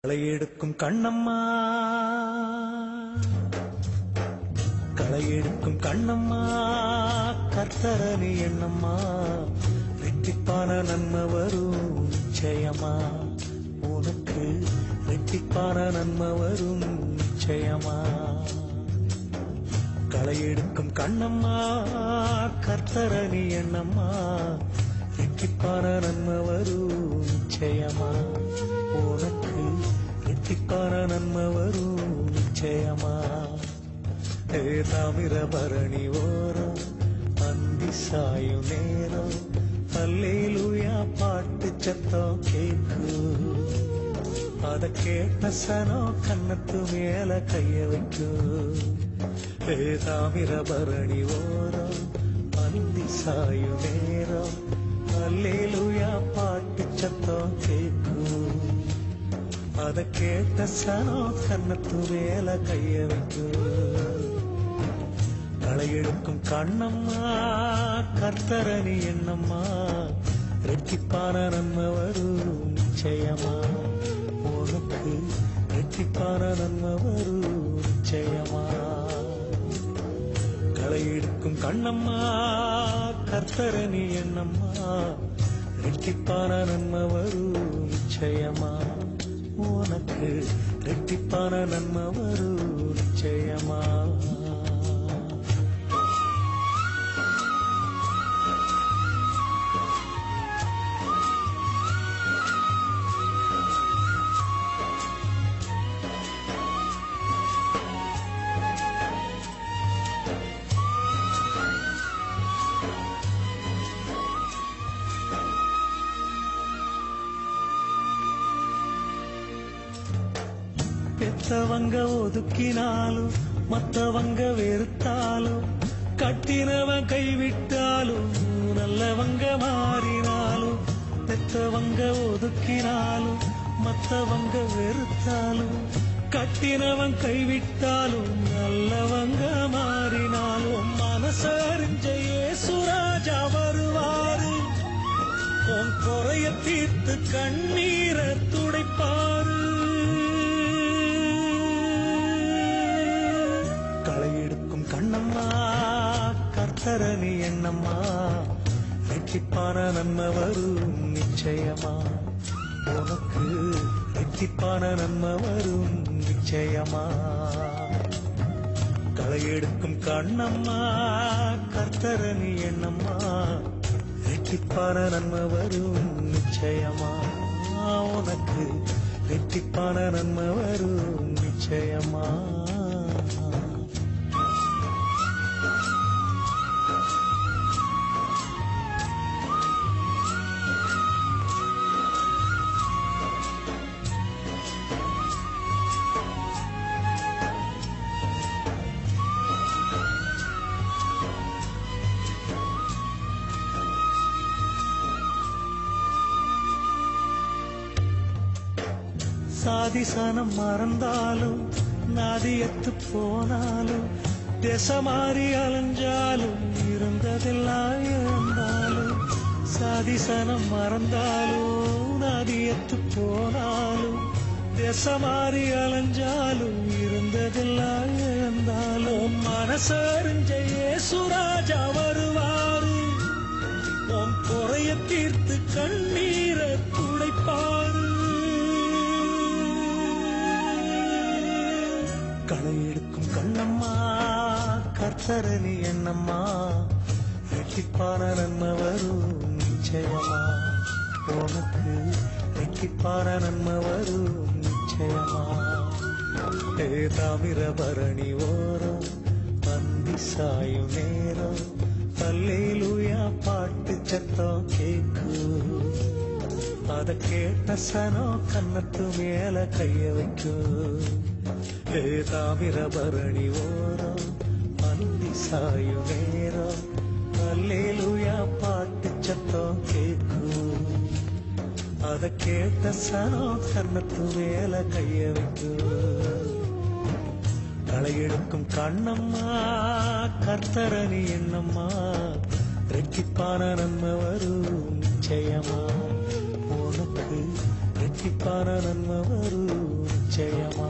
களையெடுக்கும் கண்ணம்மா, களையெடுக்கும் கண்ணம்மா, கர்த்தரணி எண்ணம்மா, ரெட்டிப்பான நன்மை வரும் நிச்சயமா, உனக்கு ரெட்டிப்பான நன்மை வரும் நிச்சயமா. களையெடுக்கும் கண்ணம்மா, கர்த்தரணி எண்ணம்மா, ரெட்டிப்பான நன்மை வரும் நிச்சயமா, உனக்கு ரெட்டிப்பான நன்மை வரும் நிச்சயமா. தாமிரபரணி ஓரம் அந்தி சாயும் நேரம் அல்லேலூயா பாட்டு சத்தம் கேக்கு, அத கேட்ட சனம் கண்ணத்து மேல கைய வைக்கு. தாமிரபரணி ஓரம் அந்தி சாயும் நேரம் அல்லேலூயா பாட்டு சத்தம் கேக்கு, அத கேட்ட சனம் கண்ணத்து மேல கைய வைக்கு. களையெடுக்கும் கண்ணம்மா, கர்த்தரணி எண்ணம்மா, ரெட்டிப்பான நன்மை வரும் நிச்சயமா, உனக்கு ரெட்டிப்பான நன்மை வரும் நிச்சயமா. களையெடுக்கும் கண்ணம்மா, கர்த்தரணி எண்ணம்மா, ரெட்டிப்பான நன்மை வரும் நிச்சயமா, உனக்கு ரெட்டிப்பான நன்மை வரும் நிச்சயமா. பெத்தவங்க ஒதுக்கினாலும் மத்தவங்க வெறுத்தாலும், கட்டினவன் கைவிட்டாலும் நல்லவங்க மாறினாலும், பெத்தவங்க ஒதுக்கினாலும் மத்தவங்க வெறுத்தாலும், கட்டினவன் கைவிட்டாலும் நல்லவங்க மாறினாலும், மனசறிஞ்ச இயேசுராஜா வருவாரு, உன் குறைய தீர்த்து கண்ணீரை துடைப்பாரு. களையெடுக்கும் கண்ணம்மா, கர்த்தரணி எண்ணம்மா, ரெட்டிப்பான நன்மை வரும் நிச்சயமா, உனக்கு ரெட்டிப்பான நன்மை வரும் நிச்சயமா. களையெடுக்கும் கண்ணம்மா, கர்த்தரணி எண்ணம்மா, ரெட்டிப்பான நன்மை வரும் நிச்சயமா, உனக்கு ரெட்டிப்பான நன்மை வரும் நிச்சயமா. சாதிசனம் மறந்தாலும் நாதியத்து போனாலும், தேசமாறி அலைஞ்சாலும் இருந்ததெல்லாம் இழந்தாலும், சாதிசனம் மறந்தாலும் நாதியத்து போனாலும், தேசமாறி அலைஞ்சாலும் இருந்ததெல்லாம் இழந்தாலும், மனசறிஞ்ச இயேசுராஜா வருவாரு, உன் குறைய தீர்த்து கண்ணீரை துடைப்பாரு. களையெடுக்கும் கண்ணம்மா, கர்த்தரணி எண்ணம்மா, ரெட்டிப்பான நன்மை வரும் நிச்சயமா, உனக்கு ரெட்டிப்பான நன்மை வரும் நிச்சயமா. தாமிரபரணி ஓரம் அந்தி சாயும் நேரம் அல்லேலூயா பாட்டு சத்தம் கேக்கு, அத கேட்ட சனம் கண்ணத்து மேல கைய வைக்கு. தாமிரபரணி ஓரம் அந்தி சாயும் நேரம் அல்லேலூயா பாட்டு சத்தம் கேக்கு, அத கேட்ட சனம் கண்ணத்து மேல கைய வைக்கு. களையெடுக்கும் கண்ணம்மா, கர்த்தரணி எண்ணம்மா, ரெட்டிப்பான நன்மை வரும் நிச்சயமா, உனக்கு ரெட்டிப்பான நன்மை வரும் நிச்சயமா